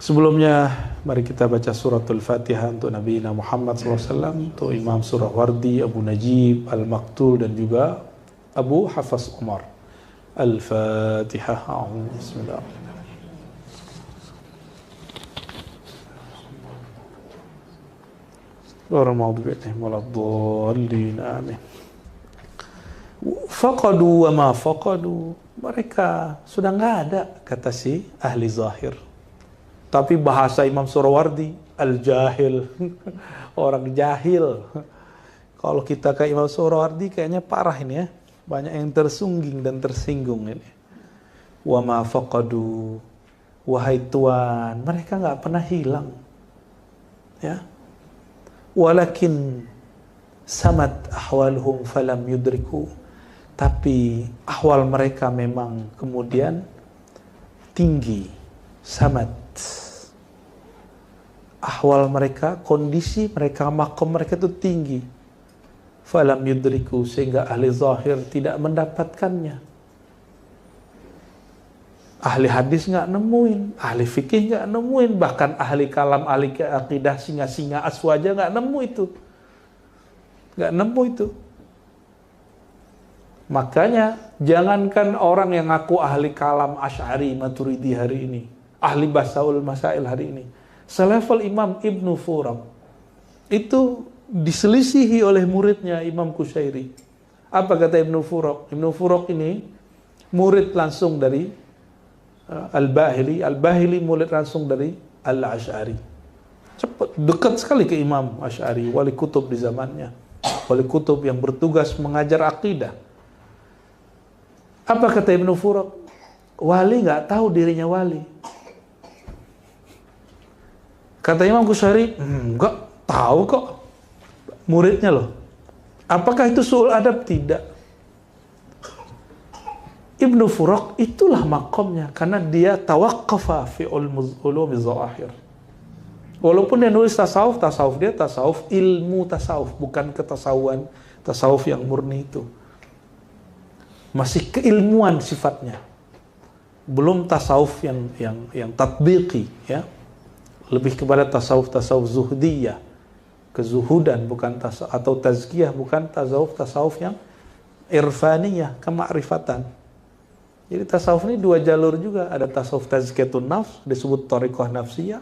Sebelumnya mari kita baca suratul Fatihah untuk Nabi Muhammad SAW, untuk Imam Surah Wardi, Abu Najib, Al-Maktul dan juga Abu Hafaz Umar. Al-Fatihah. Bismillahirrahmanirrahim. Amin. Faqadu wa ma faqadu. Mereka sudah nggak ada, kata si ahli zahir. Tapi bahasa Imam Surawardi, al-jahil, orang jahil. Kalau kita ke Imam Surawardi kayaknya parah ini ya. Banyak yang tersungging dan tersinggung ini. Wa ma faqadu, wahai Tuhan, mereka nggak pernah hilang. Ya. Walakin samat ahwaluhum falam yudriku. Tapi ahwal mereka memang kemudian tinggi, samat. Ahwal mereka, kondisi mereka, makom mereka itu tinggi. Falam yudriku, sehingga ahli zahir tidak mendapatkannya. Ahli hadis nggak nemuin, ahli fikih nggak nemuin, bahkan ahli kalam, ahli akidah, singa-singa aswaja nggak nemu itu. Nggak nemu itu. Makanya jangankan orang yang ngaku ahli kalam Asy'ari Maturidi hari ini, ahli Basaul Masail hari ini, selevel Imam Ibnu Furaq itu diselisihi oleh muridnya Imam Qushairi. Apa kata Ibnu Furaq? Ibnu Furaq ini murid langsung dari Al-Bahili. Al-Bahili murid langsung dari Al-Asy'ari. Cepat, dekat sekali ke Imam Asy'ari, wali kutub di zamannya, wali kutub yang bertugas mengajar akidah. Apa kata Ibnu Furaq? Wali nggak tahu dirinya wali. Kata Imam Qushairi, nggak tahu kok. Muridnya loh. Apakah itu su'ul adab? Tidak. Ibnu Furaq itulah makomnya, karena dia tawaqqafa fi ulumi zahir. Walaupun dia nulis tasawuf dia tasawuf ilmu tasawuf, bukan ketasawuan tasawuf yang murni itu. Masih keilmuan sifatnya. Belum tasawuf yang tatbiqi, ya. Lebih kepada tasawuf zuhdiyah, kezuhudan, bukan atau tazkiyah, bukan tasawuf yang irfaniyah, kemakrifatan. Jadi tasawuf ini dua jalur juga, ada tasawuf tazkiyatun nafs, disebut thariqah nafsiyah,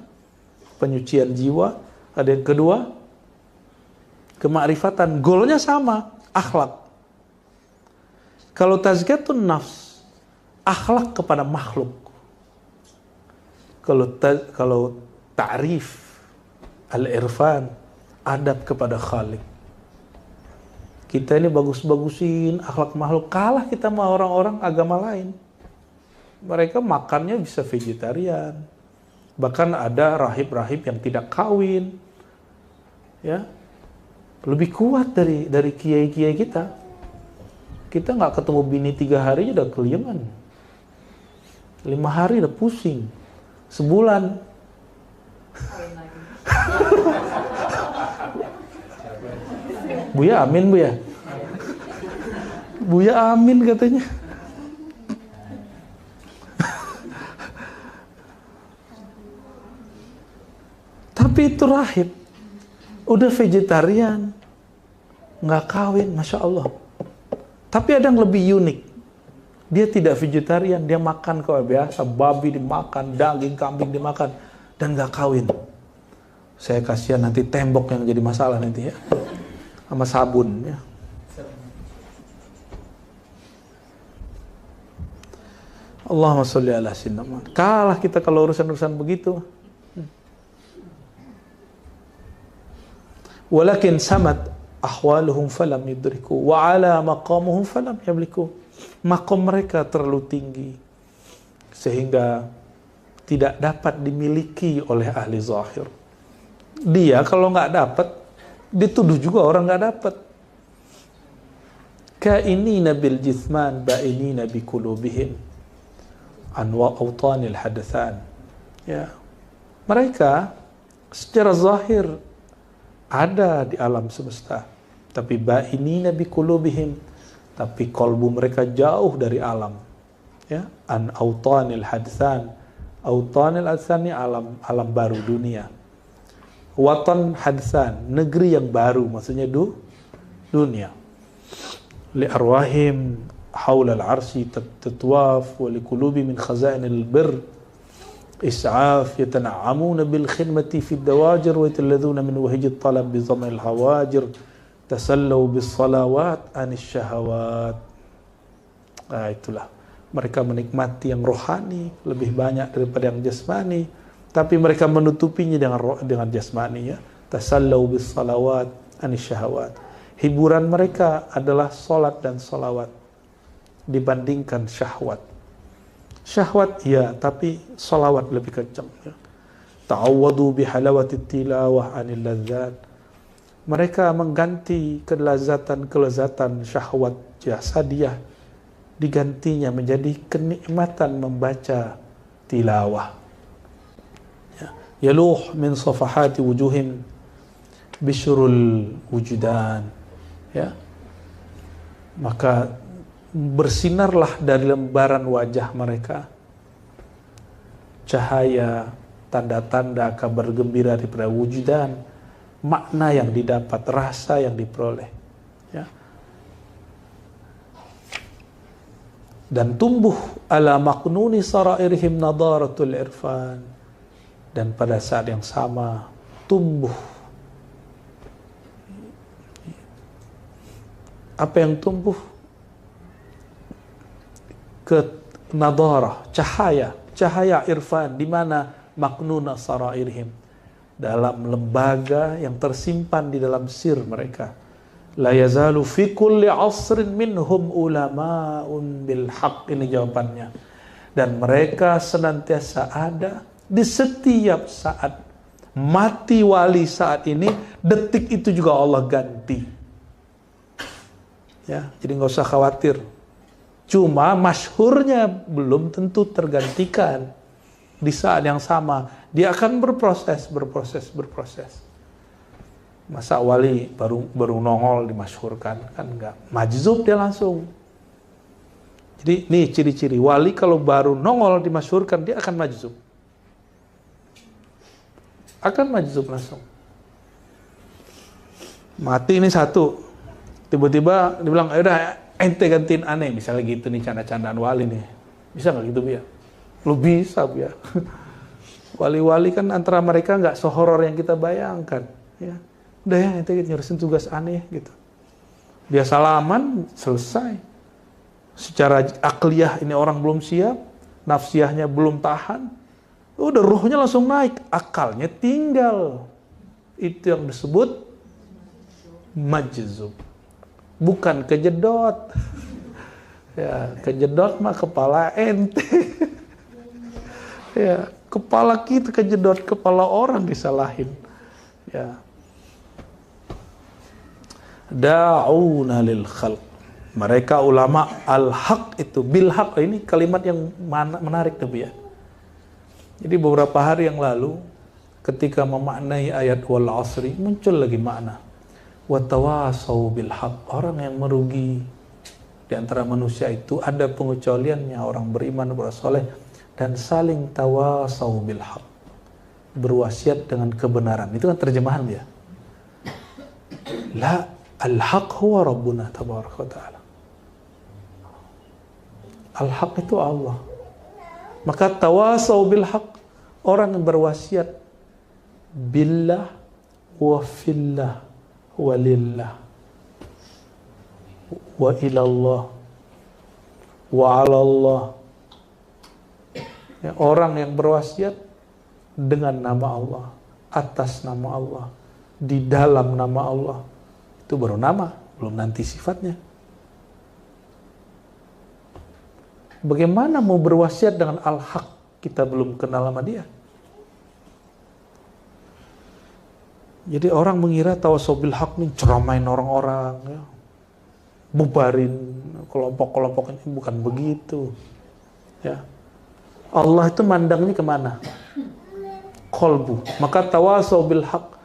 penyucian jiwa, ada yang kedua kemakrifatan, goalnya sama, akhlak. Kalau tazkiyatun nafs, akhlak kepada makhluk. Kalau ta'rif, al-irfan, adab kepada khalik. Kita ini bagus-bagusin akhlak makhluk, kalah kita sama orang-orang agama lain. Mereka makannya bisa vegetarian. Bahkan ada rahib-rahib yang tidak kawin. Ya. Lebih kuat dari kiai-kiai kita. Kita nggak ketemu bini 3 hari udah keliengan. 5 hari udah pusing. Sebulan. Buya amin, Buya. Buya amin katanya. Tapi itu rahib. Udah vegetarian. Nggak kawin, Masya Allah. Tapi ada yang lebih unik. Dia tidak vegetarian, dia makan kayak biasa, babi dimakan, daging kambing dimakan, dan nggak kawin. Saya kasihan nanti tembok yang jadi masalah nanti ya, sama sabun ya. Allahumma sholli ala sayyidina Muhammad. Kalah kita kalau urusan-urusan begitu. Walakin samat ahwaluhum falam yudriku wa ala maqamuhum falam yamliku. Makom mereka terlalu tinggi sehingga tidak dapat dimiliki oleh ahli zahir. Dia kalau nggak dapat, dituduh juga orang nggak dapat. Kainina bil jithman ba'inina bi qulubihim anwa awtanil hadathan. Ya. Mereka secara zahir ada di alam semesta, tapi ba'inina bi qulubihim, tapi kalbu mereka jauh dari alam. Ya, an awtanil hadathan, Autanil adsani, alam baru dunia. Watan hadsan, negeri yang baru, maksudnya dunia. Li arwahim haula al-arsy tatwaf wa li qulubi min khazainil birr is'af yatana'amuna bil khidmati fi ad-dawajir wa yatalladhuna min wahij at-talab bi dhama'il hawajir tasallaw bis salawat anis syahawat. Itulah, mereka menikmati yang rohani lebih banyak daripada yang jasmani, tapi mereka menutupinya dengan jasmani, ya. Tasallau bis salawat anis syahawat. Hiburan mereka adalah salat dan salawat dibandingkan syahwat. Syahwat ya, tapi salawat lebih kencang, ya. Ta'awwadu bihalawati tilawah anil ladzat. Mereka mengganti kelezatan syahwat jasadiyah, digantinya menjadi kenikmatan membaca tilawah. Yaluh min safahati wujuhim bishrul wujudan, ya. Maka bersinarlah dari lembaran wajah mereka cahaya tanda-tanda kabar gembira daripada wujudan, makna yang didapat, rasa yang diperoleh, ya. Dan tumbuh ala maqnuni sarairihim nadaratul irfan, dan pada saat yang sama tumbuh apa yang tumbuh? Ke nadarah, cahaya irfan, di mana maqnuna sarairihim, dalam lembaga yang tersimpan di dalam sir mereka. La yazalu fi kulli asrin minhum ulama'un bil haqq, ini jawabannya. Dan mereka senantiasa ada di setiap saat. Mati wali saat ini, detik itu juga Allah ganti, ya. Jadi nggak usah khawatir. Cuma masyhurnya belum tentu tergantikan di saat yang sama. Dia akan berproses. Masa wali baru nongol dimasyhurkan, kan enggak. Majzub dia langsung. Jadi nih ciri-ciri wali, kalau baru nongol dimasyhurkan dia akan majzub. Akan majzub langsung. Mati ini satu, tiba-tiba dibilang, "Udah ente gantiin aneh," misalnya gitu nih, canda-candaan wali nih. Bisa nggak gitu, Bia? Lu bisa, Bia. Wali-wali kan antara mereka nggak sehoror yang kita bayangkan, ya. Udah ya, ente nyurusin tugas aneh gitu. Dia salaman, selesai. Secara akliyah ini orang belum siap, nafsiyahnya belum tahan, udah ruhnya langsung naik, akalnya tinggal. Itu yang disebut majzub, bukan kejedot. Ya, kejedot mah kepala ente. Ya, kepala kita kejedot, kepala orang disalahin. Ya. Da'una lil khalq. Mereka ulama al-haq itu, bil haq, ini kalimat yang menarik tuh, ya. Jadi beberapa hari yang lalu ketika memaknai ayat wal asri, muncul lagi makna wa tawasau bil haq. Orang yang merugi di antara manusia itu ada pengecualiannya, orang beriman, bersoleh, dan saling tawasau bil haq, berwasiat dengan kebenaran. Itu kan terjemahan dia. La al-haq huwa rabbuna tabaraka wa ta'ala. Al-haq itu Allah. Maka tawasau bil haq, orang yang berwasiat billah wa fillah wa lillah wa ilallah wa alallah. Ya, orang yang berwasiat dengan nama Allah, atas nama Allah, di dalam nama Allah. Itu baru nama, belum nanti sifatnya. Bagaimana mau berwasiat dengan al-haq, kita belum kenal sama dia. Jadi orang mengira tawasau bil haq nih ceramain orang-orang, ya. Bubarin kelompok-kelompok ini, bukan begitu. Ya. Allah itu mandangnya kemana? Qalbu. Maka tawasau bil haq,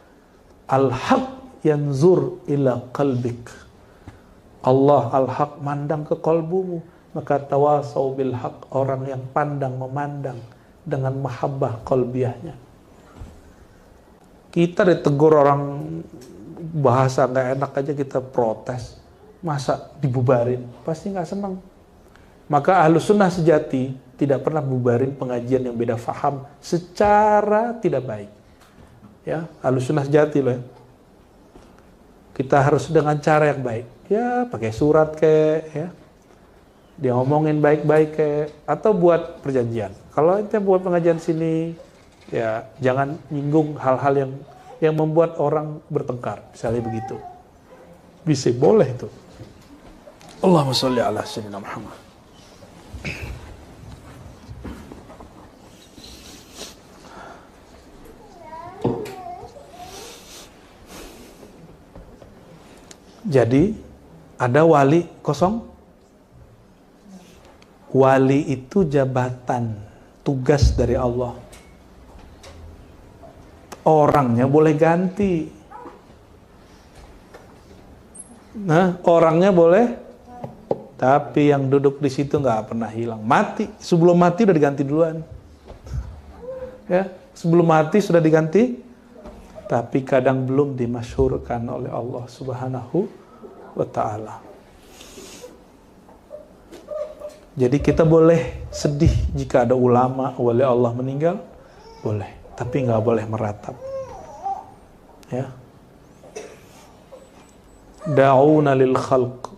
al-haq yanzur ila qalbik. Allah al-haq mandang ke kalbumu. Maka tawasau bil haq, orang yang pandang memandang dengan mahabbah qalbiyahnya. Kita ditegur orang bahasa nggak enak aja kita protes, masa dibubarin? Pasti nggak senang. Maka ahlu sunnah sejati tidak pernah bubarin pengajian yang beda faham secara tidak baik. Ya, ahlu sunnah sejati loh ya. Kita harus dengan cara yang baik. Ya, pakai surat kayak ya. Dia ngomongin baik-baik kayak atau buat perjanjian. Kalau kita buat pengajian sini, ya jangan nyinggung hal-hal yang membuat orang bertengkar, misalnya begitu. Bisa boleh itu. Allahumma sholli ala sayyidina Muhammad. Jadi ada wali kosong. Wali itu jabatan, tugas dari Allah. Orangnya boleh ganti. Nah, orangnya boleh, tapi yang duduk di situ nggak pernah hilang. Mati, sebelum mati udah diganti duluan. Ya, sebelum mati sudah diganti, tapi kadang belum dimasyhurkan oleh Allah Subhanahu wa Ta'ala. Jadi kita boleh sedih jika ada ulama wali Allah meninggal, boleh, tapi nggak boleh meratap. Ya. Da'una lil khalq.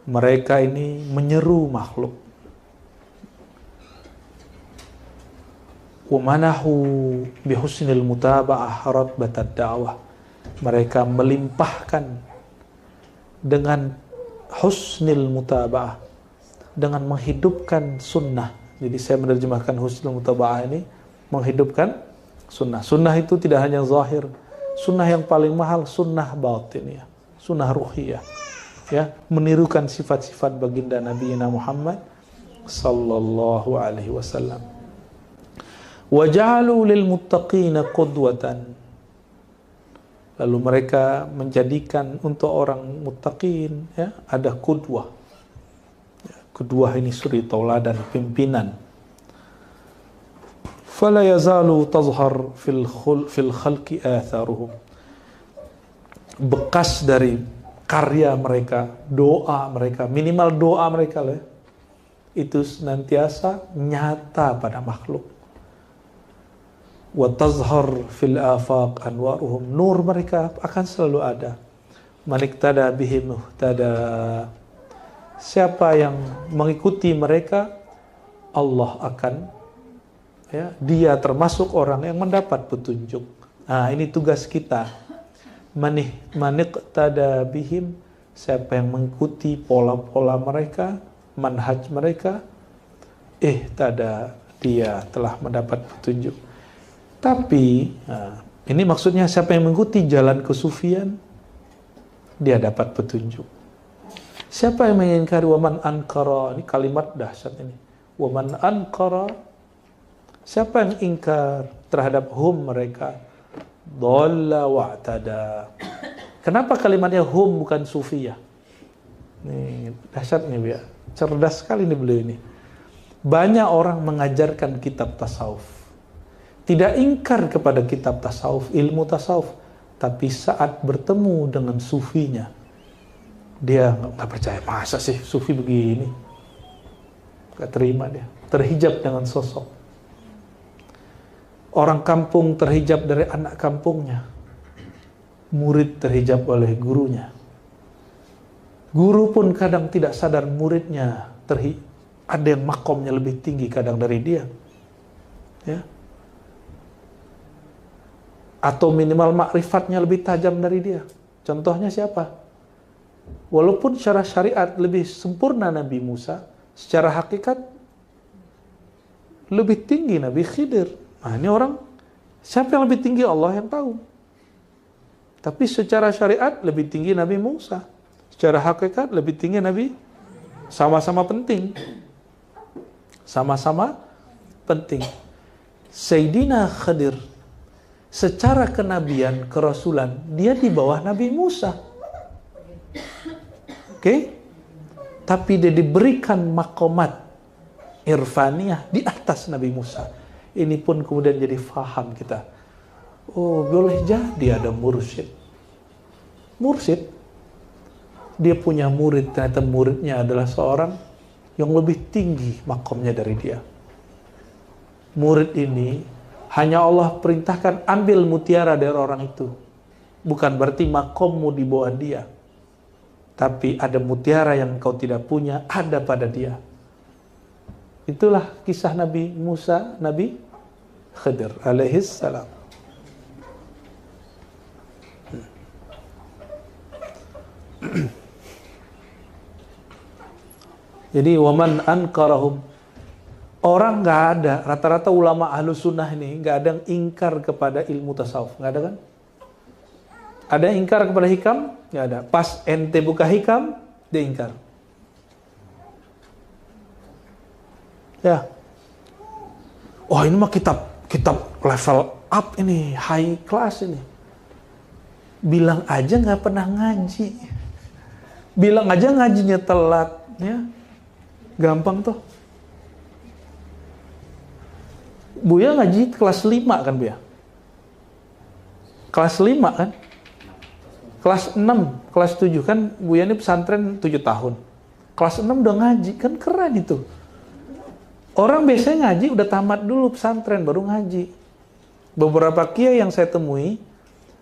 Mereka ini menyeru makhluk. Wa manahu bihusnil mutaba'ah ratbatad da'wah. Mereka melimpahkan dengan husnil mutaba'ah, dengan menghidupkan sunnah. Jadi saya menerjemahkan husnul mutaba'ah ini menghidupkan sunnah. Sunnah itu tidak hanya zahir. Sunnah yang paling mahal sunnah batin ya. Sunnah ruhiyah. Ya, menirukan sifat-sifat baginda Nabi Muhammad sallallahu alaihi wasallam. Wa ja'alu lil muttaqina qudwatan. Lalu mereka menjadikan untuk orang muttaqin ya, ada qudwah. Kedua ini suri tauladan pimpinan. Fala yazalu tazhar fil khalqi atharuhum. Bekas dari karya mereka, doa mereka, minimal doa mereka lah, itu senantiasa nyata pada makhluk. Wa tazhar fil afaq anwaruhum. Nur mereka akan selalu ada. Maniktada bihim muhtada. Siapa yang mengikuti mereka, Allah akan ya, dia termasuk orang yang mendapat petunjuk. Nah, ini tugas kita. Maniqtada bihim, siapa yang mengikuti pola-pola mereka, manhaj mereka, tada dia telah mendapat petunjuk. Tapi ini maksudnya siapa yang mengikuti jalan kesufian, dia dapat petunjuk. Siapa yang mengingkari waman ankara, ini kalimat dahsyat ini. Waman ankara, siapa yang ingkar terhadap mereka, dhalla wa'tada. Kenapa kalimatnya bukan sufiyah? Nih, dahsyat nih ya. Cerdas sekali nih beliau ini. Banyak orang mengajarkan kitab tasawuf. Tidak ingkar kepada kitab tasawuf, ilmu tasawuf, tapi saat bertemu dengan sufinya, dia nggak percaya, masa sih sufi begini? Nggak terima dia, terhijab dengan sosok. Orang kampung terhijab dari anak kampungnya, murid terhijab oleh gurunya. Guru pun kadang tidak sadar muridnya ada yang makomnya lebih tinggi kadang dari dia, ya. Atau minimal makrifatnya lebih tajam dari dia. Contohnya siapa? Walaupun secara syariat lebih sempurna Nabi Musa, secara hakikat lebih tinggi Nabi Khidir. Nah, ini orang, siapa yang lebih tinggi? Allah yang tahu. Tapi secara syariat lebih tinggi Nabi Musa, secara hakikat lebih tinggi Nabi. Sama-sama penting. Sama-sama penting. Sayyidina Khidir secara kenabian, kerasulan, dia di bawah Nabi Musa. Oke? Tapi dia diberikan makomat irfaniyah di atas Nabi Musa. Ini pun kemudian jadi faham kita. Oh, boleh jadi ada mursyid. Mursyid, dia punya murid, ternyata muridnya adalah seorang yang lebih tinggi makomnya dari dia. Murid ini hanya Allah perintahkan ambil mutiara dari orang itu. Bukan berarti makommu di bawah dia. Tapi ada mutiara yang kau tidak punya, ada pada dia. Itulah kisah Nabi Musa, Nabi Khidir alaihis salam. Jadi waman ankarahum, orang nggak ada, rata-rata ulama ahlu sunnah ini nggak ada yang ingkar kepada ilmu tasawuf, nggak ada kan? Ada yang ingkar kepada hikam? Nggak ada. Pas ente buka hikam, dia ingkar. Ya. Oh, ini mah kitab level up ini, high class ini. Bilang aja nggak pernah ngaji. Bilang aja ngajinya telat, ya. Gampang tuh. Buya ngaji kelas 5 kan, Buya? Kelas 5 kan? Kelas 6, kelas 7 kan Buya ini pesantren 7 tahun. Kelas 6 udah ngaji, kan keren itu. Orang biasanya ngaji udah tamat dulu pesantren baru ngaji. Beberapa kiai yang saya temui,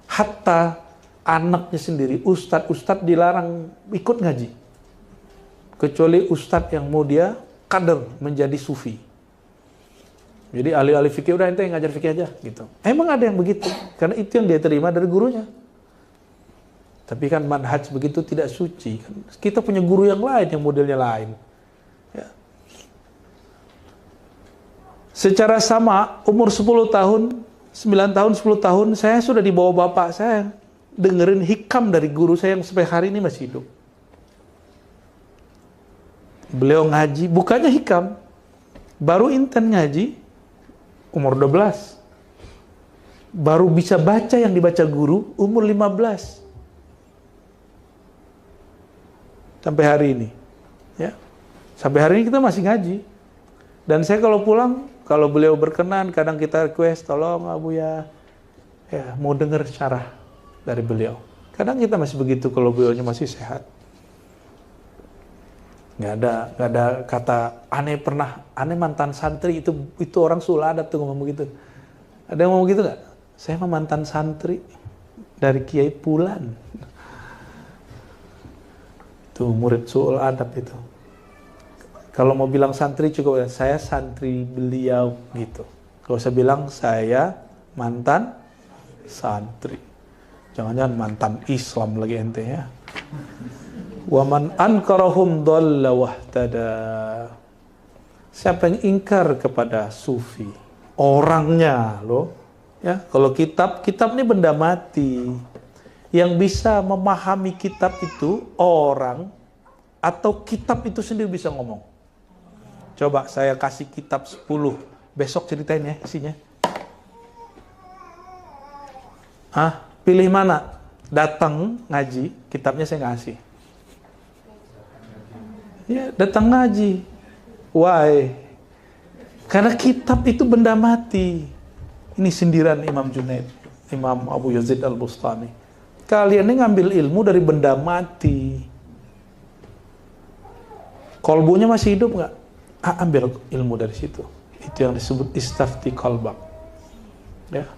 hatta anaknya sendiri, ustadz dilarang ikut ngaji. Kecuali ustadz yang mau dia kader menjadi sufi. Jadi ahli-ahli fikih udah ente ngajar fikih aja gitu. Emang ada yang begitu, karena itu yang dia terima dari gurunya. Tapi kan manhaj begitu tidak suci. Kita punya guru yang lain, yang modelnya lain. Ya. Secara sama, umur 10 tahun, 9 tahun, 10 tahun, saya sudah dibawa bapak saya dengerin hikam dari guru saya yang sampai hari ini masih hidup. Beliau ngaji, bukannya hikam. Baru inten ngaji, umur 12. Baru bisa baca yang dibaca guru, umur 15. Sampai hari ini, ya, sampai hari ini kita masih ngaji. Dan saya kalau pulang, kalau beliau berkenan, kadang kita request, tolong Abu ya mau dengar syarah dari beliau. Kadang kita masih begitu kalau beliaunya masih sehat. Nggak ada kata aneh mantan santri itu orang Suladat tuh ngomong begitu. Ada yang ngomong gitu nggak? Saya mah mantan santri dari Kiai Pulan. Itu murid Su'ul Adab itu. Kalau mau bilang santri cukup, saya santri beliau gitu. Kalau saya bilang saya mantan santri. Jangan-jangan mantan Islam lagi ente ya. Wa man ankarahum dhalla wahtada. Siapa yang ingkar kepada sufi? Orangnya loh. Ya, kalau kitab ini benda mati. Yang bisa memahami kitab itu orang atau kitab itu sendiri bisa ngomong. Coba saya kasih kitab 10. Besok ceritain ya isinya. Pilih mana? Datang ngaji, kitabnya saya kasih. Ya, datang ngaji. Why? Karena kitab itu benda mati. Ini sindiran Imam Junaid, Imam Abu Yazid Al-Bustami. Kalian ini ngambil ilmu dari benda mati. Kolbunya masih hidup nggak? Ambil ilmu dari situ. Itu yang disebut istafti qalbak. Ya.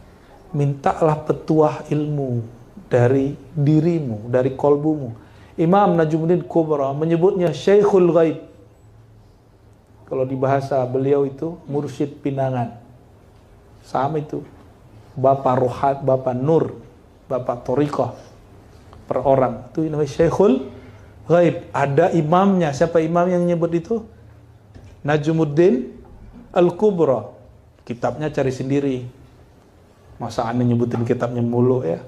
Mintalah petuah ilmu dari dirimu, dari kolbumu. Imam Najmuddin Kubra menyebutnya Syekhul Ghaib. Kalau di bahasa beliau itu mursyid pinangan. Sama itu. Bapak rohat, Bapak nur, Bapak Thoriqah per orang. Itu namanya Syekhul Ghaib. Ada imamnya. Siapa imam yang nyebut itu? Najmuddin Al-Kubra. Kitabnya cari sendiri. Masa aneh nyebutin kitabnya mulu ya.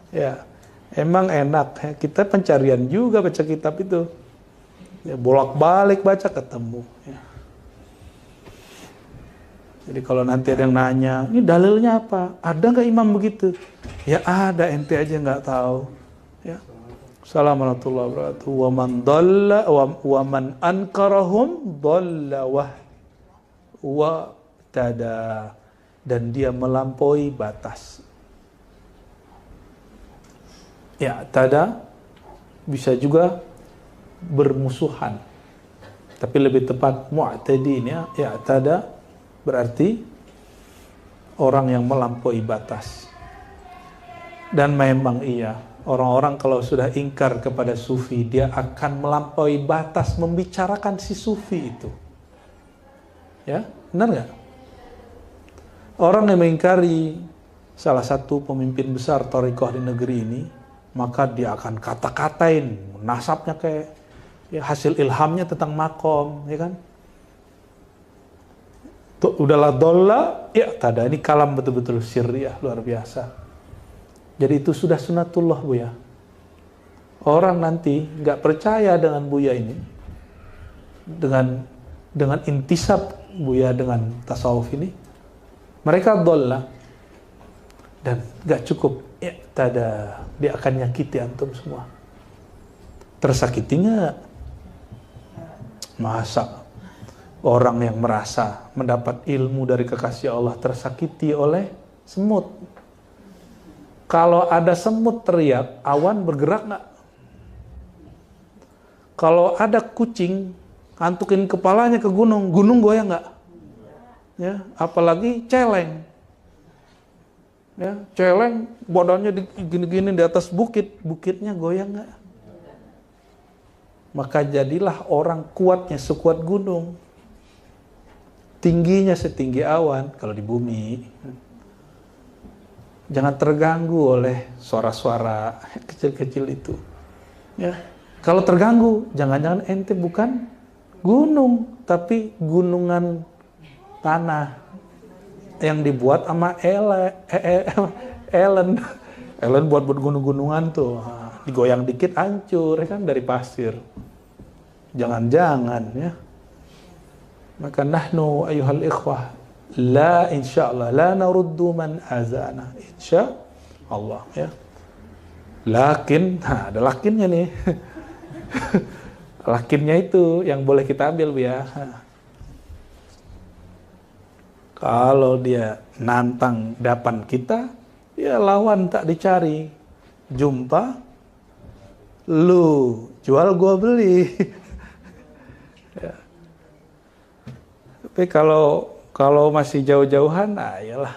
Ya. Emang enak ya. Kita pencarian juga baca kitab itu. Ya, bolak-balik baca ketemu ya. Jadi kalau nanti ada yang nanya, ini dalilnya apa? Ada nggak imam begitu? Ya ada, ente aja nggak tahu. Ya. Assalamualaikum warahmatullahi wabarakatuh. Wa man ankarahum dhalla wa tada, dan dia melampaui batas. Ya, tada bisa juga bermusuhan, tapi lebih tepat mu'tadin ya. Ya, tada berarti orang yang melampaui batas. Dan memang iya, orang-orang kalau sudah ingkar kepada sufi, dia akan melampaui batas membicarakan si sufi itu. Ya, benar nggak? Orang yang mengingkari salah satu pemimpin besar thariqah di negeri ini, maka dia akan kata-katain nasabnya kayak ya, hasil ilhamnya tentang makom, ya kan? Tuh, udahlah dolla, ya tada, ini kalam betul-betul sirriyah luar biasa. Jadi itu sudah sunatullah Buya. Orang nanti nggak percaya dengan Buya ini, dengan intisab Buya dengan tasawuf ini, mereka dolla, dan nggak cukup. Ya, tada, dia akan nyakiti antum semua. Tersakiti nggak? Masa orang yang merasa mendapat ilmu dari kekasih Allah tersakiti oleh semut? Kalau ada semut teriak, awan bergerak nggak? Kalau ada kucing antukin kepalanya ke gunung, gunung goyang nggak? Ya, apalagi celeng. Ya, celeng badannya gini-gini di atas bukit, bukitnya goyang nggak? Maka jadilah orang kuatnya sekuat gunung, tingginya setinggi awan kalau di bumi. Jangan terganggu oleh suara-suara kecil-kecil itu. Ya, kalau terganggu, jangan-jangan ente bukan gunung, tapi gunungan tanah yang dibuat sama Ellen buat gunung-gunungan tuh, digoyang dikit hancur, ya kan, dari pasir. Jangan-jangan ya. Maka nahnu ayuhal ikhwah, la insyaallah la naruddu man azana, insyaallah ya. Lakin, ada lakinnya nih. Lakinnya itu yang boleh kita ambil ya. Kalau dia nantang dapan kita, ya lawan tak dicari. Jumpa, lu jual gua beli. Ya. Tapi kalau masih jauh-jauhan, nah iyalah,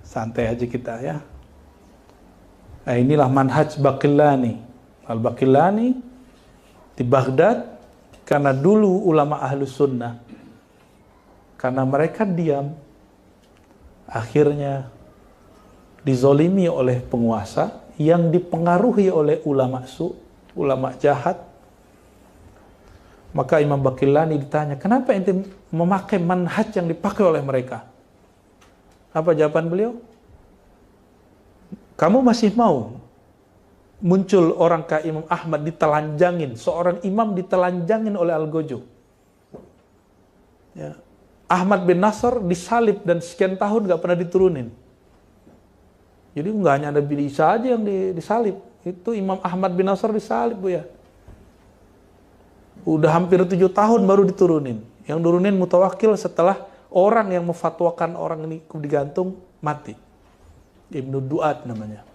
santai aja kita ya. Nah inilah manhaj Baqillani. Al-Baqillani di Baghdad, karena dulu ulama Ahlus Sunnah, karena mereka diam, akhirnya dizolimi oleh penguasa yang dipengaruhi oleh ulama ulama jahat. Maka Imam Baqillani ditanya, kenapa ente memakai manhaj yang dipakai oleh mereka? Apa jawaban beliau? Kamu masih mau muncul orang kayak Imam Ahmad ditelanjangin, seorang imam ditelanjangin oleh Al-Gojo. Ya. Ahmad bin Nasr disalib dan sekian tahun gak pernah diturunin. Jadi nggak hanya ada Nabi Isa aja yang disalib, itu Imam Ahmad bin Nasr disalib Bu ya. Udah hampir 7 tahun baru diturunin. Yang turunin Mutawakkil setelah orang yang memfatwakan orang ini digantung mati. Ibnu Duat namanya.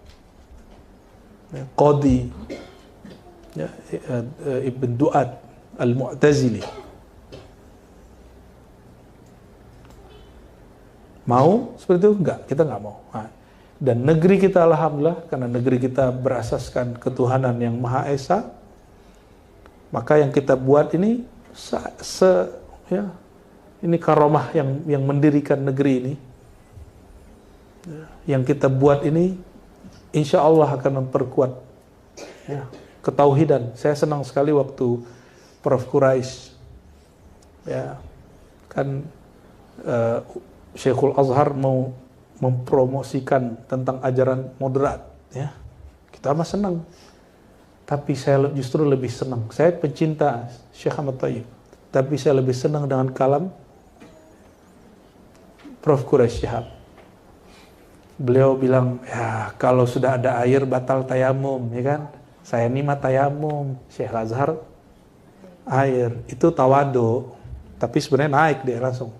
Ya, Qadi ya, Ibn Duat Al-Mu'tazili. Mau seperti itu? Enggak, kita enggak mau. Nah, dan negeri kita alhamdulillah, karena negeri kita berasaskan ketuhanan yang Maha Esa, maka yang kita buat ini ya, ini karomah yang mendirikan negeri ini. Ya, yang kita buat ini insya Allah akan memperkuat ya, ketauhidan. Saya senang sekali waktu Prof. Quraisy ya kan Syekhul Azhar mau mempromosikan tentang ajaran moderat ya. Kita mah senang. Tapi saya justru lebih senang. Saya pencinta Syekh Ahmad Thayyib, tapi saya lebih senang dengan kalam Prof. Quraisy Shihab. Beliau bilang, ya kalau sudah ada air batal tayamum, ya kan? Saya ini mah tayamum, Syekh Azhar air. Itu tawadu, tapi sebenarnya naik dia langsung.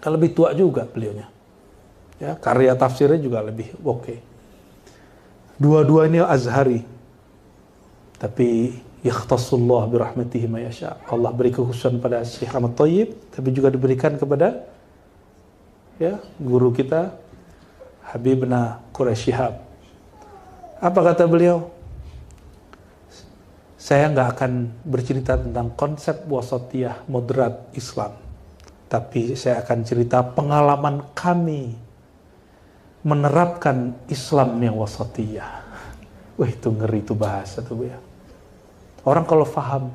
Lebih tua juga beliaunya. Ya, karya tafsirnya juga lebih oke. Dua-dua ini Azhari. Tapi yakhtassullah birahmatihi ma yasha. Allah beri kekhususan pada Syekh Ahmad Thayyib, tapi juga diberikan kepada ya, guru kita Habibna Quraish Shihab. Apa kata beliau? Saya nggak akan bercerita tentang konsep wasatiyah moderat Islam, tapi saya akan cerita pengalaman kami menerapkan Islam yang wasatiyah. Wah, itu ngeri itu bahasa tuh ya. Orang kalau paham,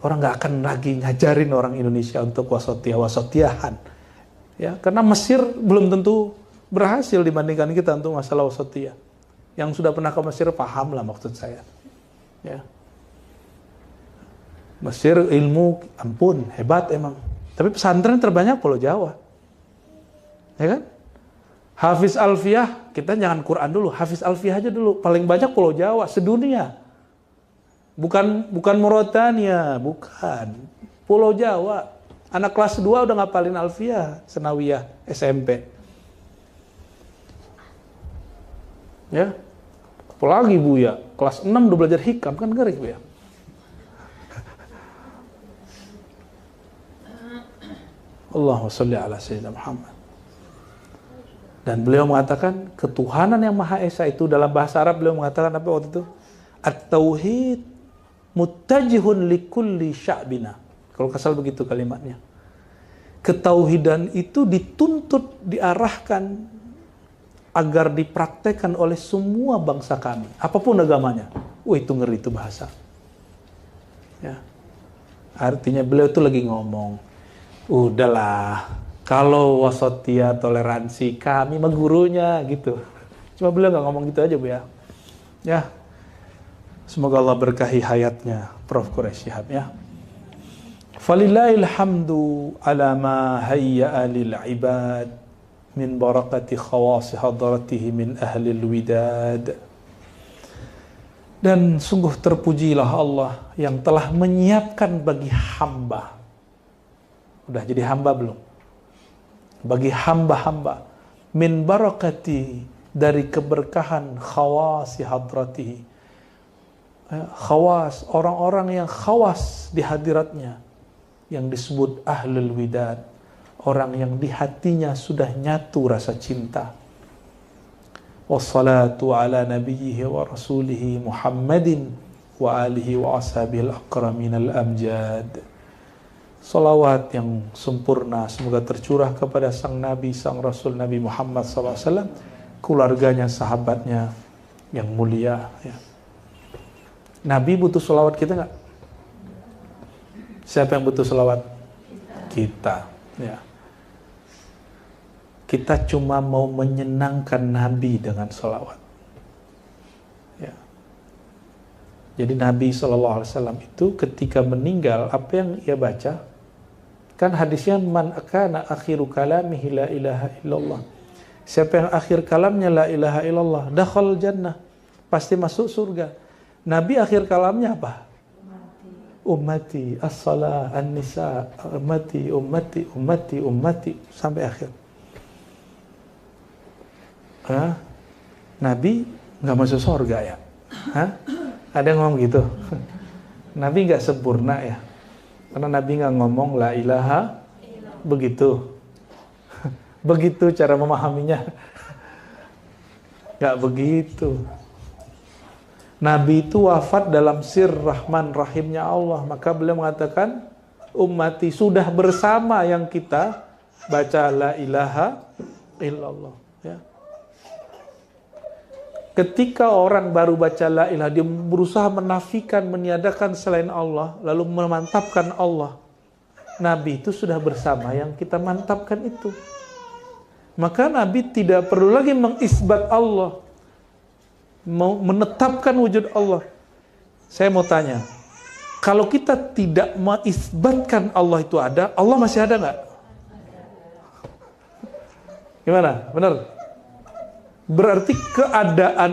orang nggak akan lagi ngajarin orang Indonesia untuk wasatiyahan. Ya, karena Mesir belum tentu berhasil dibandingkan kita untuk masalah wasatiyah. Yang sudah pernah ke Mesir paham lah maksud saya. Ya. Mesir ilmu ampun hebat emang, tapi pesantren terbanyak Pulau Jawa, ya kan? Hafiz Alfiyah, kita jangan Quran dulu, Hafiz Alfiyah aja dulu, paling banyak Pulau Jawa sedunia, bukan Mauritania, bukan Pulau Jawa. Anak kelas 2 udah ngapalin Alfiyah, Senawiyah, SMP, ya. Apalagi Buya, kelas 6 udah belajar hikam, kan ngeri Buya. Allahumma sholli ala Sayyidina Muhammad. Dan beliau mengatakan ketuhanan yang Maha Esa itu dalam bahasa Arab beliau mengatakan apa waktu itu? At-tauhid muttajihun likulli sya'bina. Kalau kasal begitu kalimatnya. Ketauhidan itu dituntut, diarahkan agar dipraktekkan oleh semua bangsa kami, apapun agamanya. Wah, itu ngeri itu bahasa. Ya. Artinya beliau itu lagi ngomong, udahlah, kalau wasatiyah toleransi kami mah gurunya gitu. Cuma beliau nggak ngomong gitu aja Bu ya. Ya. Semoga Allah berkahi hayatnya Prof. Quraish Shihab ya. Falillahil hamdu ala ma hayya'a lil ibad min barakati khawasi hadratihi min ahlil widad. Dan sungguh terpujilah Allah yang telah menyiapkan bagi hamba. Udah jadi hamba belum? Bagi hamba-hamba min barakati, dari keberkahan khawasi hadratihi. Khawas, orang-orang yang khawas di hadiratnya, yang disebut ahlul widad, orang yang di hatinya sudah nyatu rasa cinta. Wassalatu ala nabiyhi wa rasulihi Muhammadin wa alihi wa ashabil akraminal amjad. Salawat yang sempurna semoga tercurah kepada sang Nabi, sang Rasul Nabi Muhammad SAW, keluarganya, sahabatnya yang mulia ya. Nabi butuh salawat kita nggak? Siapa yang butuh salawat? Kita ya. Kita cuma mau menyenangkan Nabi dengan salawat. Ya. Jadi Nabi SAW itu ketika meninggal, apa yang ia baca? Kan hadisnya, man akana akhiru kalamihi la ilaha illallah. Siapa yang akhir kalamnya la ilaha illallah, dakhal jannah, pasti masuk surga. Nabi akhir kalamnya apa? Ummati, as-salah, an-nisa, ummati, ummati, ummati, ummati, sampai akhir. Hah? Nabi nggak masuk surga ya? Hah? Ada yang ngomong gitu? Nabi nggak sempurna ya? Karena Nabi nggak ngomong la ilaha begitu. Begitu cara memahaminya. Nggak begitu. Nabi itu wafat dalam sir rahman rahimnya Allah. Maka beliau mengatakan, ummati, sudah bersama yang kita baca la ilaha illallah ya. Ketika orang baru baca la ilaha, dia berusaha menafikan, meniadakan selain Allah, lalu memantapkan Allah. Nabi itu sudah bersama yang kita mantapkan itu. Maka Nabi tidak perlu lagi mengisbat Allah, mau menetapkan wujud Allah. Saya mau tanya, kalau kita tidak mengisbatkan Allah itu ada, Allah masih ada nggak? Gimana? Benar? Berarti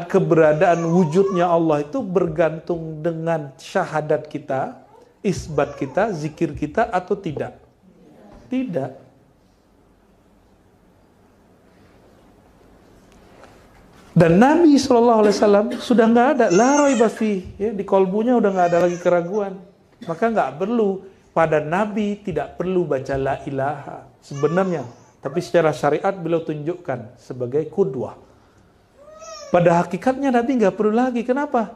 keberadaan wujudnya Allah itu bergantung dengan syahadat kita, isbat kita, zikir kita atau tidak? Tidak. Dan Nabi SAW sudah nggak ada, la raiba fi, ya, di kolbunya udah nggak ada lagi keraguan. Maka nggak perlu, pada Nabi tidak perlu baca la ilaha sebenarnya. Tapi secara syariat beliau tunjukkan sebagai qudwah. Pada hakikatnya Nabi nggak perlu lagi. Kenapa?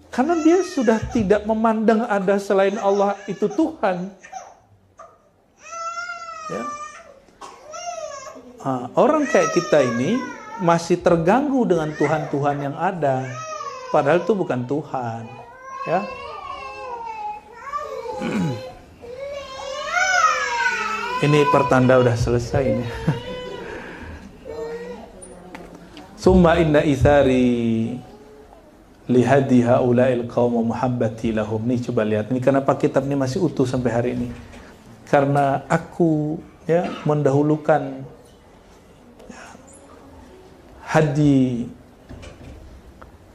Karena dia sudah tidak memandang ada selain Allah itu Tuhan. Ya. Orang kayak kita ini masih terganggu dengan Tuhan-Tuhan yang ada, padahal itu bukan Tuhan, ya. Ini pertanda udah selesai ini. Summa inna ithari lihadi haula'il qaum wa muhabbati lahum. Nih coba lihat, ini kenapa kitab ini masih utuh sampai hari ini? Karena aku, ya, mendahulukan hadi,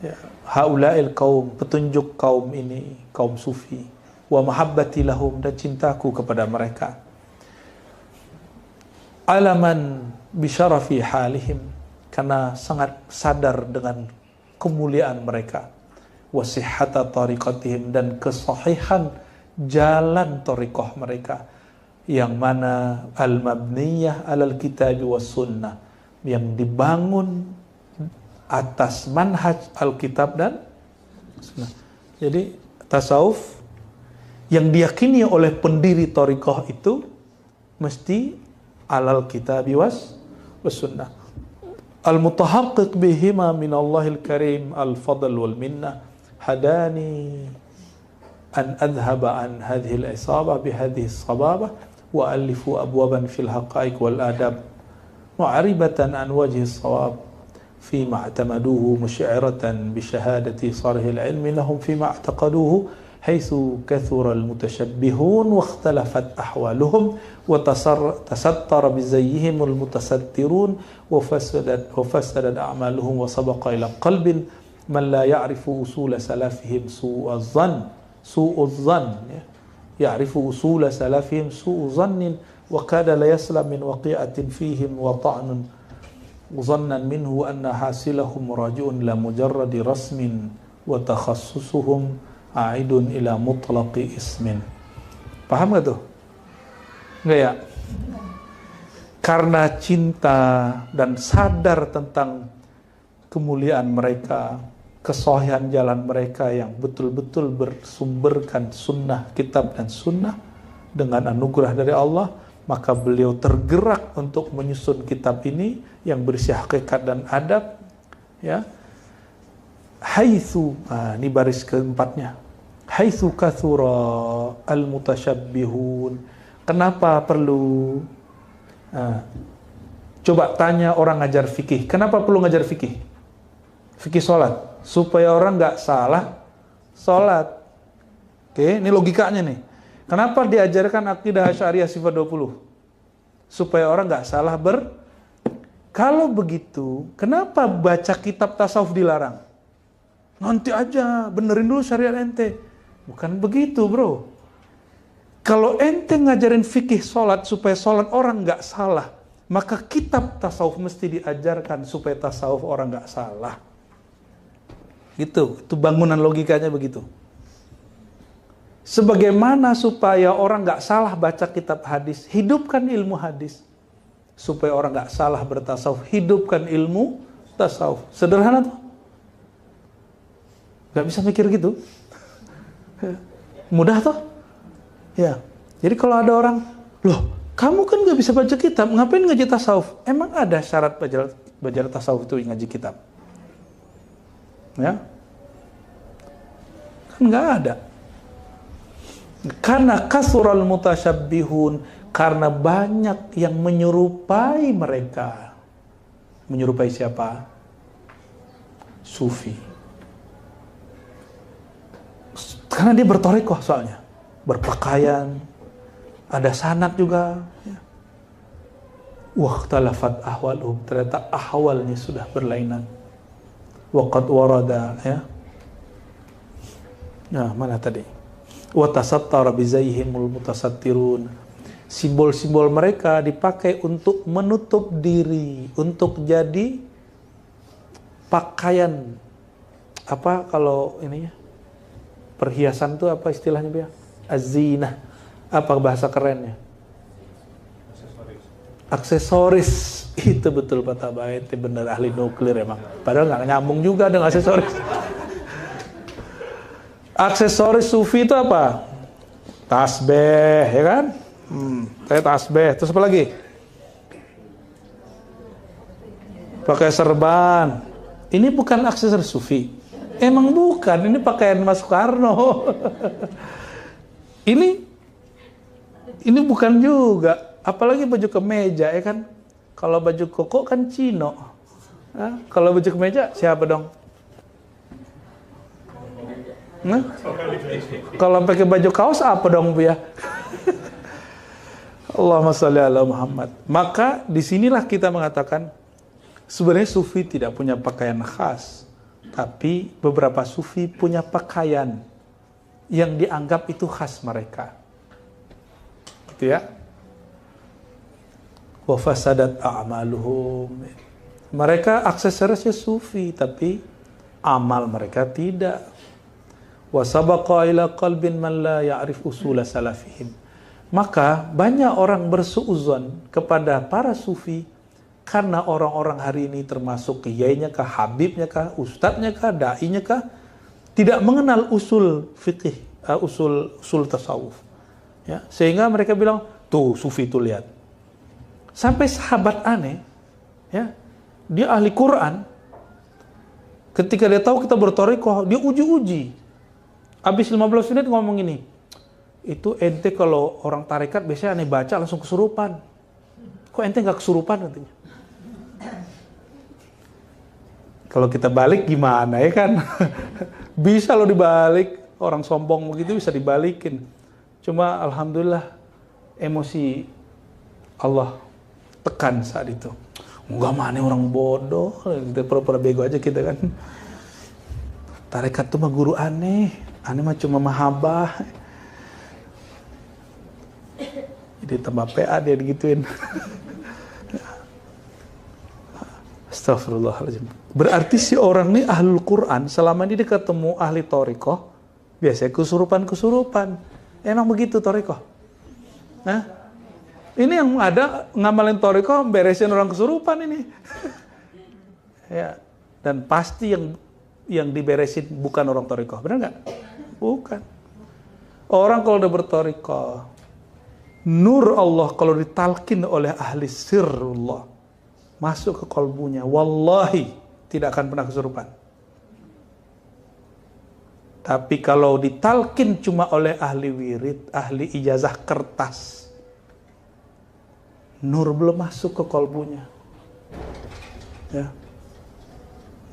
ya, haula'il qaum, petunjuk kaum ini, kaum sufi, wa mahabbati lahum, dan cintaku kepada mereka, alaman bisyarafi halihim, karena sangat sadar dengan kemuliaan mereka, wa sihhata tariqatihim, dan kesahihan jalan tariqah mereka, yang mana al-mabniyah alal kitabi was sunnah, yang dibangun atas manhaj Alkitab dan Sunnah. Jadi tasawuf yang diyakini oleh pendiri thariqah itu mesti alal kitabi was sunnah. Al-mutahaqqiq bihima min Allahil karim al-fadl wal minnah hadani an adhhaba an hadhihi al-isabah bihadhihi as-sababah wa alifu abwaban fil haqa'iq wal adab mu'aribatan an wajhi as-sawab fima i'tamaduhu musy'iratan bi syahadati sarihil ilmi lahum fima i'taqaduhu haitsu kathura al-mutashabbihun wa ikhtalafat ahwaluhum wa tasattara bi zayyihim al-mutasattirun wa fasadat a'maluhum wa sabaqa ila qalbin man la ya'rifu usul salafihim su'uz zann ya'rifu usul salafihim su'uz zannin wa kada la yaslam min waqi'atin fihim wa ta'nun zannan minhu anna hasilahum raji'un la mujarradi rasmin wa takhassusuhum a'idun ila mutlaqi ismin. Paham gak tuh? Enggak ya? Karena cinta dan sadar tentang kemuliaan mereka, kesahihan jalan mereka yang betul-betul bersumberkan sunnah, kitab dan sunnah dengan anugerah dari Allah, maka beliau tergerak untuk menyusun kitab ini yang berisi hakikat dan adab, ya. Haitsu, ini baris keempatnya. Haitsu kathura al-mutasyabbihun. Kenapa perlu? Coba tanya orang ngajar fikih. Kenapa perlu ngajar fikih? Fikih sholat. Supaya orang nggak salah sholat. Oke, ini logikanya nih. Kenapa diajarkan akidah Asy'ariyah sifat 20? Supaya orang nggak salah Kalau begitu, kenapa baca kitab tasawuf dilarang? Nanti aja, benerin dulu syariat ente. Bukan begitu, bro. Kalau ente ngajarin fikih sholat supaya sholat orang nggak salah, maka kitab tasawuf mesti diajarkan supaya tasawuf orang nggak salah. Itu bangunan logikanya begitu. Sebagaimana supaya orang nggak salah baca kitab hadis, hidupkan ilmu hadis. Supaya orang nggak salah bertasawuf, hidupkan ilmu tasawuf. Sederhana tuh. Nggak bisa mikir gitu. Mudah tuh. Ya. Jadi kalau ada orang, loh, kamu kan nggak bisa baca kitab, ngapain ngaji tasawuf? Emang ada syarat belajar tasawuf itu ngaji kitab? Ya. Kan nggak ada. Karena kasural mutasyabbihun, karena banyak yang menyerupai mereka. Menyerupai siapa? Sufi. Karena dia berthariqah soalnya, berpakaian, ada sanad juga. Waqtalafat ahwaluhum, ternyata ahwalnya sudah berlainan. Waqad warada, ya. Nah, mana tadi? Wa tasattara bi zayyihimul mutasattirun. Simbol-simbol mereka dipakai untuk menutup diri, untuk jadi pakaian apa kalau ini ya, perhiasan tuh apa istilahnya Bia? Azina. Apa bahasa kerennya? Aksesoris. Itu betul Pak Tabaid, bener ahli nuklir emang. Padahal nggak nyambung juga dengan aksesoris. Aksesoris sufi itu apa? Tasbih, ya kan? Saya tasbih. Terus apa lagi? Pakai serban. Ini bukan aksesoris sufi. Emang bukan, ini pakaian Mas Soekarno. Ini bukan juga. Apalagi baju kemeja, ya kan? Kalau baju koko kan Cino. Nah, kalau baju kemeja siapa dong? Nah? Kalau pakai baju kaos apa dong Bu ya? Allahumma sholli ala Muhammad. Maka disinilah kita mengatakan sebenarnya sufi tidak punya pakaian khas, tapi beberapa sufi punya pakaian yang dianggap itu khas mereka. Gitu ya. Wa fasadat a'maluhum. Mereka aksesorisnya sufi, tapi amal mereka tidak. Wa sabaqa ila qalbin man la ya'rif usula salafihim. Maka banyak orang bersuuzon kepada para sufi karena orang-orang hari ini termasuk kiainya kah, habibnya kah, ustadznya kah, dai-nya kah, tidak mengenal usul fikih, usul tasawuf. Ya, sehingga mereka bilang, tuh sufi tuh lihat. Sampai sahabat aneh, ya, dia ahli Quran. Ketika dia tahu kita berthariqah, dia uji-uji. Habis 15 menit ngomong ini, itu ente kalau orang tarekat biasanya aneh baca langsung kesurupan. Kok ente nggak kesurupan katanya? Kalau kita balik gimana ya kan? Bisa loh dibalik, orang sombong begitu bisa dibalikin. Cuma alhamdulillah emosi Allah tekan saat itu. Enggak, mana orang bodoh, kita pura-pura bego aja kita kan. Tarekat tuh mah guru aneh mah cuma mahabah. Jadi tambah PA dia digituin. Astagfirullahaladzim. Berarti si orang ini ahlul Quran, selama ini dia ketemu ahli thariqah, biasanya kesurupan-kesurupan. Emang begitu thariqah? Nah, ini yang ada ngamalin thariqah, beresin orang kesurupan ini. Ya, dan pasti yang diberesin bukan orang thariqah, benar nggak? Bukan. Orang kalau udah berthariqah, nur Allah kalau ditalkin oleh ahli sirrullah masuk ke kalbunya, wallahi tidak akan pernah kesurupan. Tapi kalau ditalkin cuma oleh ahli wirid, ahli ijazah kertas, nur belum masuk ke kalbunya. Ya.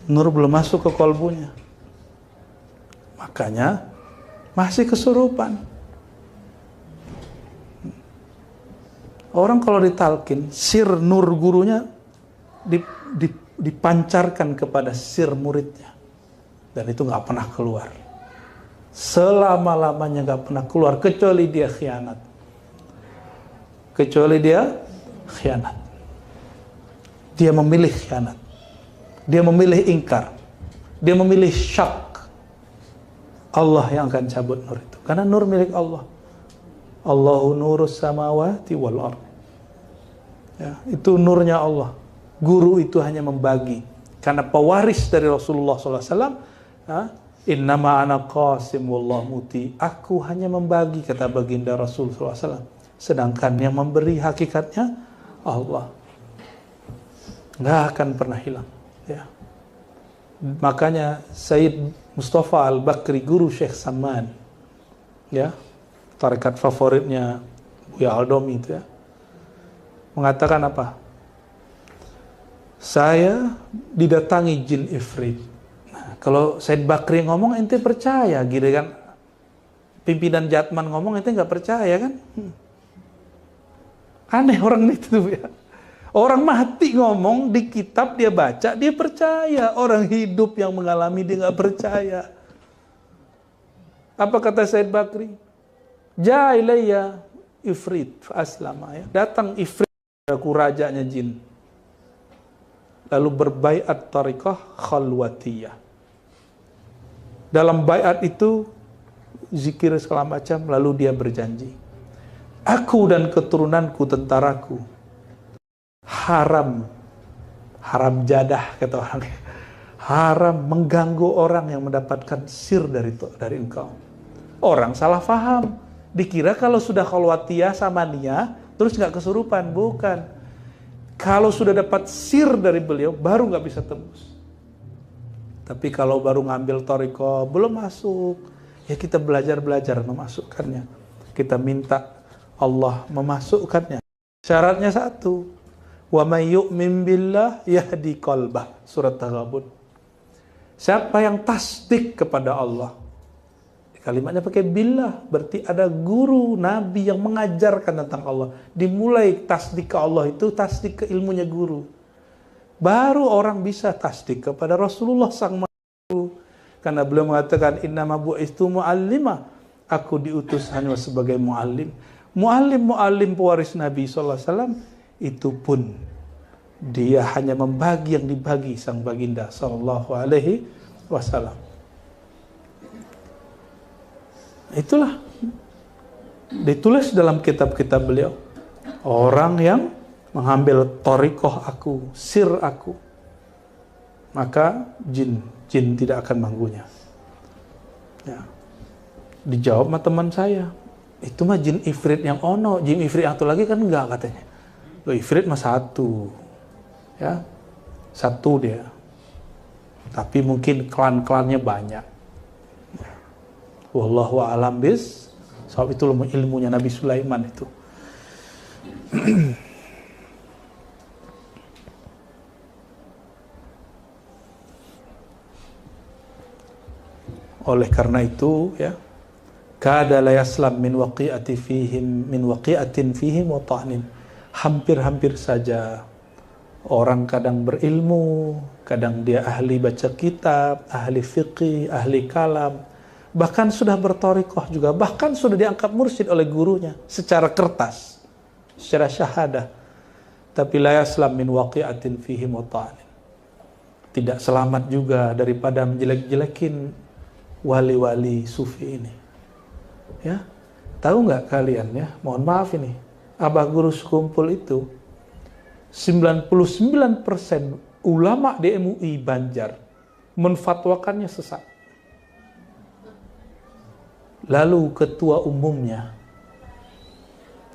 Nur belum masuk ke kalbunya. Makanya masih kesurupan. Orang kalau ditalkin, sir nur gurunya dipancarkan kepada sir muridnya. Dan itu gak pernah keluar. Selama-lamanya gak pernah keluar, kecuali dia khianat. Dia memilih khianat. Dia memilih ingkar. Dia memilih syak. Allah yang akan cabut nur itu. Karena nur milik Allah. Allahu nurus samawati wal ard. Ya, itu nurnya Allah. Guru itu hanya membagi. Karena pewaris dari Rasulullah SAW, innama ana qasim wallahu muti. Aku hanya membagi, kata baginda Rasulullah SAW. Sedangkan yang memberi hakikatnya Allah. Nggak akan pernah hilang. Ya. Makanya Sayyid Mustafa Al-Bakri, guru Syekh Saman, ya, tarekat favoritnya Buya Aldomi itu ya, mengatakan apa? Saya didatangi jin ifrit. Nah, kalau Said Bakri ngomong ente percaya gitu kan? Pimpinan Jatman ngomong ente nggak percaya kan? Aneh orang itu ya. Orang mati ngomong di kitab dia baca dia percaya. Orang hidup yang mengalami dia nggak percaya. Apa kata Said Bakri? Ja ilayya ifrit aslama ya. Datang ifrit, aku rajanya jin. lalu berbaiat tariqah khalwatiyah. Dalam baiat itu zikir segala macam, lalu dia berjanji, aku dan keturunanku, tentaraku, haram jadah kata orang, haram mengganggu orang yang mendapatkan sir dari engkau. Orang salah faham, dikira kalau sudah khalwatiyah sama Nia terus nggak kesurupan. Bukan, kalau sudah dapat sir dari beliau baru nggak bisa tembus. Tapi kalau baru ngambil thariqah belum masuk, ya kita belajar memasukkannya. Kita minta Allah memasukkannya. Syaratnya satu, wa may yu'min billah yahdi qalbah, surat Taghabun. Siapa yang tasdik kepada Allah, kalimatnya pakai billah, berarti ada guru nabi yang mengajarkan tentang Allah. Dimulai tasdik ke Allah itu tasdik ke ilmunya guru, baru orang bisa tasdik kepada Rasulullah sang guru. Karena beliau mengatakan, innama bu'istu mu'allima, aku diutus hanya sebagai mu'allim. Mu'allim pewaris Nabi SAW, itu pun dia hanya membagi yang dibagi sang baginda sallallahu alaihi wasallam. Itulah ditulis dalam kitab-kitab beliau, orang yang mengambil thariqah aku, sir aku, maka jin tidak akan mengganggunya. Ya. Dijawab sama teman saya, itu mah jin ifrit yang ono, jin ifrit yang satu lagi kan enggak katanya. Loh, ifrit mah satu, ya satu dia, tapi mungkin klan-klannya banyak. Wallahu a'lam bis, sebab itu ilmunya Nabi Sulaiman itu. Oleh karena itu, ya, kada la yaslam min waqi'atin fihim wa ta'nin. Hampir-hampir saja orang kadang berilmu, kadang dia ahli baca kitab, ahli fiqih, ahli kalam, bahkan sudah berthariqah juga, bahkan sudah diangkat mursyid oleh gurunya secara kertas, secara syahadah, tapi la yaslam min waqi'atin fihim wa ta'nin. Tidak selamat juga daripada menjelek-jelekin wali-wali sufi ini. Ya, tahu nggak kalian, ya, mohon maaf ini, Abah Guru sekumpul itu 99% ulama di MUI Banjar menfatwakannya sesat. Lalu ketua umumnya,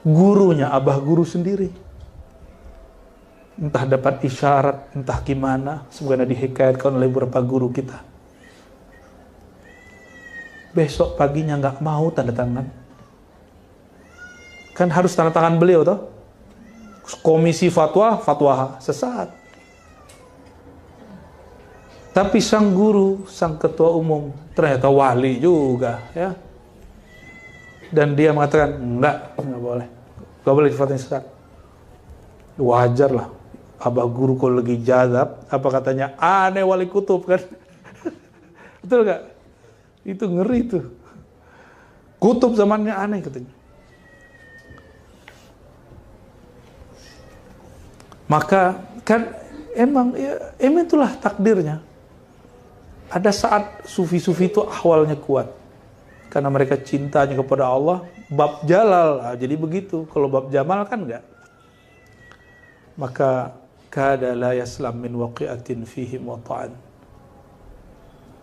gurunya Abah Guru sendiri, entah dapat isyarat, entah gimana, semoga dihikayatkan oleh beberapa guru kita, besok paginya nggak mau tanda tangan. Kan harus tanda tangan beliau toh. Komisi fatwa sesat. Tapi sang guru, sang ketua umum ternyata wali juga, ya. Dan dia mengatakan enggak boleh difatwain sesat. Wajar lah. Abah Guru kalau lagi jadab, apa katanya, aneh wali kutub kan. Betul nggak? Itu ngeri tuh. Kutub zamannya aneh katanya. Maka kan emang itulah takdirnya. Ada saat sufi-sufi itu ahwalnya kuat karena mereka cintanya kepada Allah, bab jalal. Jadi begitu. Kalau bab jamal kan enggak. Maka kada la yaslam min waqi'atin fihim wa ta'an.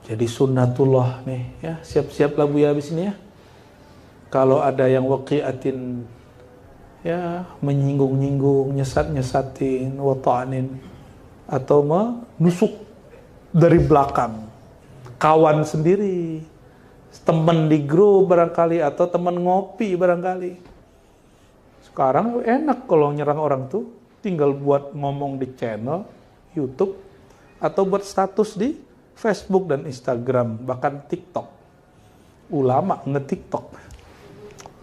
Jadi sunnatullah nih, ya, siap-siap lah Buya habis ini, ya. Kalau ada yang waqi'atin, ya, menyinggung-nyinggung, nyesat-nyesatin, wa ta'anin, atau menusuk dari belakang, kawan sendiri, teman di grup barangkali, atau teman ngopi barangkali. Sekarang enak kalau nyerang orang tuh, tinggal buat ngomong di channel YouTube, atau buat status di Facebook dan Instagram, bahkan TikTok. Ulama nge-TikTok.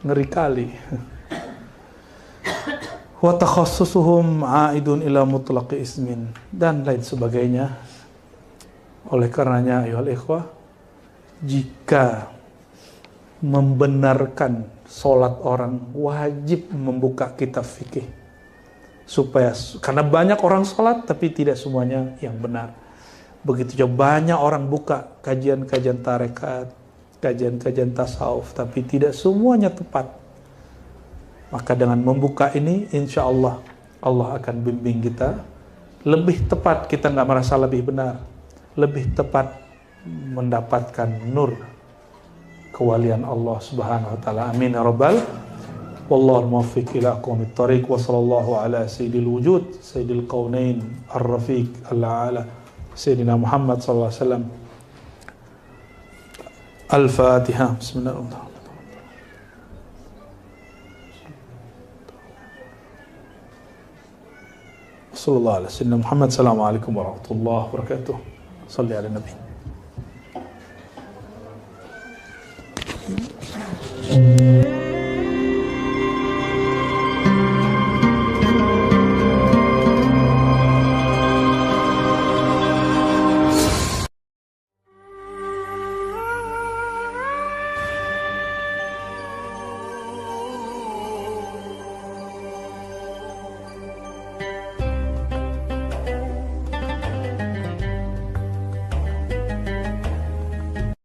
Ngeri kali. Wa takhassusuhum a'idun ila mutlaqi ismin, dan lain sebagainya. Oleh karenanya, ayuhal ikhwah, jika membenarkan sholat orang, wajib membuka kitab fikih. supaya, karena banyak orang sholat tapi tidak semuanya yang benar. Begitu juga banyak orang buka kajian-kajian tarekat, kajian-kajian tasawuf, tapi tidak semuanya tepat. Maka dengan membuka ini, insya Allah, Allah akan bimbing kita lebih tepat. Kita nggak merasa lebih benar, lebih tepat mendapatkan nur kewalian Allah Subhanahu wa taala. Amin ya rabbal. Wallahu muwaffiq ila aqwamit thariq wa sallallahu ala sayyidil wujud sayyidil qaunain ar-rafiq al-a'la sayyidina Muhammad sallallahu alaihi wasallam. Al-Fatihah. Bismillahirrahmanirrahim. Sallallahu alaihi wasallam. Muhammad. Assalamualaikum warahmatullahi wabarakatuh. Salli ala nabi.